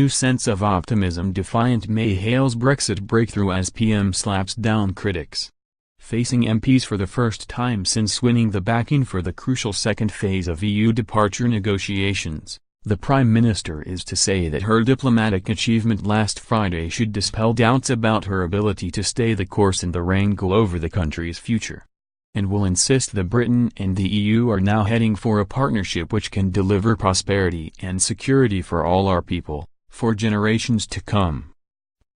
new sense of optimism. Defiant May hails Brexit breakthrough as PM slaps down critics. Facing MPs for the first time since winning the backing for the crucial second phase of EU departure negotiations, the Prime Minister is to say that her diplomatic achievement last Friday should dispel doubts about her ability to stay the course in the wrangle over the country's future, and will insist that Britain and the EU are now heading for a partnership which can deliver prosperity and security for all our people, for generations to come.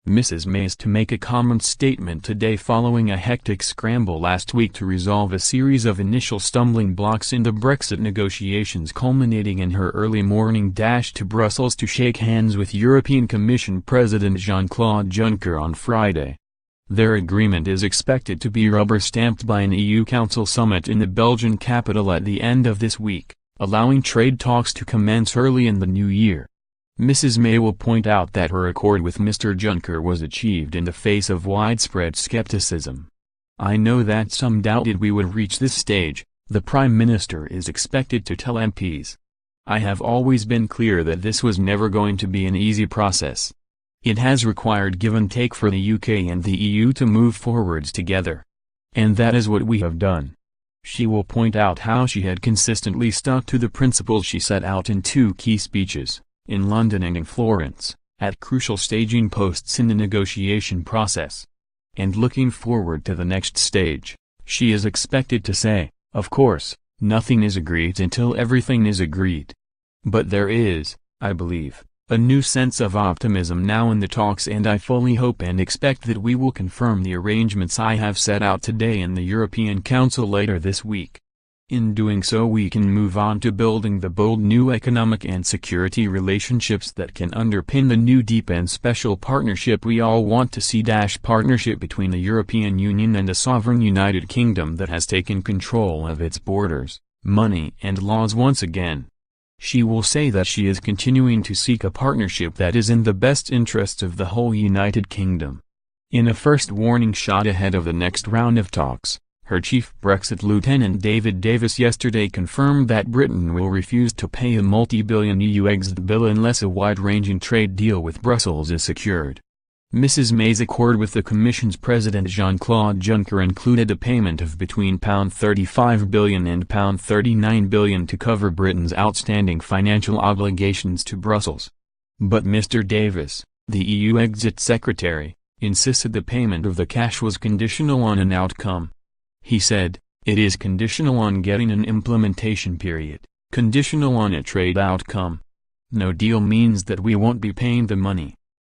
Mrs. May is to make a common statement today following a hectic scramble last week to resolve a series of initial stumbling blocks in the Brexit negotiations, culminating in her early morning dash to Brussels to shake hands with European Commission President Jean-Claude Juncker on Friday. Their agreement is expected to be rubber-stamped by an EU Council summit in the Belgian capital at the end of this week, allowing trade talks to commence early in the new year. Mrs. May will point out that her accord with Mr. Juncker was achieved in the face of widespread skepticism. "I know that some doubted we would reach this stage," the Prime Minister is expected to tell MPs. "I have always been clear that this was never going to be an easy process. It has required give and take for the UK and the EU to move forwards together. And that is what we have done." She will point out how she had consistently stuck to the principles she set out in two key speeches, in London and in Florence, at crucial staging posts in the negotiation process. And looking forward to the next stage, she is expected to say, "Of course, nothing is agreed until everything is agreed. But there is, I believe, a new sense of optimism now in the talks, and I fully hope and expect that we will confirm the arrangements I have set out today in the European Council later this week. In doing so we can move on to building the bold new economic and security relationships that can underpin the new deep and special partnership we all want to see. Partnership between the European Union and a sovereign United Kingdom that has taken control of its borders, money and laws once again." She will say that she is continuing to seek a partnership that is in the best interests of the whole United Kingdom. In a first warning shot ahead of the next round of talks, her chief Brexit lieutenant David Davis yesterday confirmed that Britain will refuse to pay a multi-billion EU exit bill unless a wide-ranging trade deal with Brussels is secured. Mrs. May's accord with the Commission's President Jean-Claude Juncker included a payment of between £35 billion and £39 billion to cover Britain's outstanding financial obligations to Brussels. But Mr. Davis, the EU Exit Secretary, insisted the payment of the cash was conditional on an outcome. He said, "It is conditional on getting an implementation period, conditional on a trade outcome. No deal means that we won't be paying the money."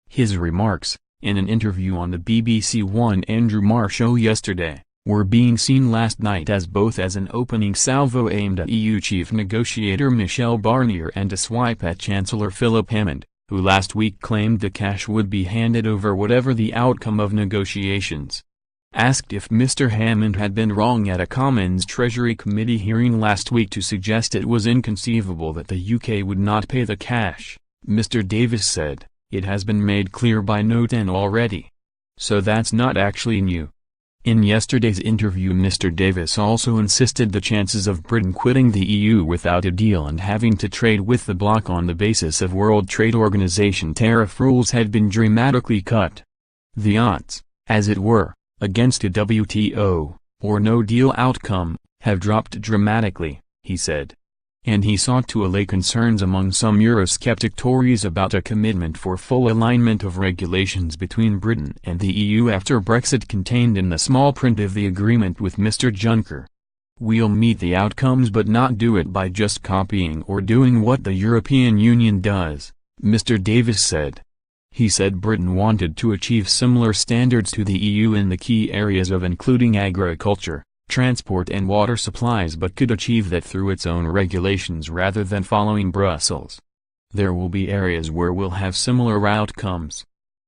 His remarks, in an interview on the BBC One Andrew Marr show yesterday, were being seen last night as both as an opening salvo aimed at EU chief negotiator Michel Barnier and a swipe at Chancellor Philip Hammond, who last week claimed the cash would be handed over whatever the outcome of negotiations. Asked if Mr. Hammond had been wrong at a Commons Treasury Committee hearing last week to suggest it was inconceivable that the UK would not pay the cash, Mr. Davis said, "It has been made clear by Note N already. So that's not actually new." In yesterday's interview Mr. Davis also insisted the chances of Britain quitting the EU without a deal and having to trade with the bloc on the basis of World Trade Organization tariff rules had been dramatically cut. The odds, as it were, against a WTO, or no-deal outcome, have dropped dramatically, he said. And he sought to allay concerns among some Eurosceptic Tories about a commitment for full alignment of regulations between Britain and the EU after Brexit contained in the small print of the agreement with Mr. Juncker. "We'll meet the outcomes but not do it by just copying or doing what the European Union does," Mr. Davis said. He said Britain wanted to achieve similar standards to the EU in the key areas of including agriculture, transport and water supplies, but could achieve that through its own regulations rather than following Brussels. "There will be areas where we'll have similar outcomes.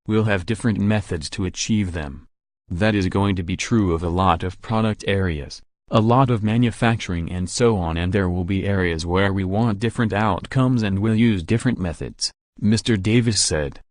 We'll have different methods to achieve them. That is going to be true of a lot of product areas, a lot of manufacturing and so on, and there will be areas where we want different outcomes and we'll use different methods," Mr. Davis said.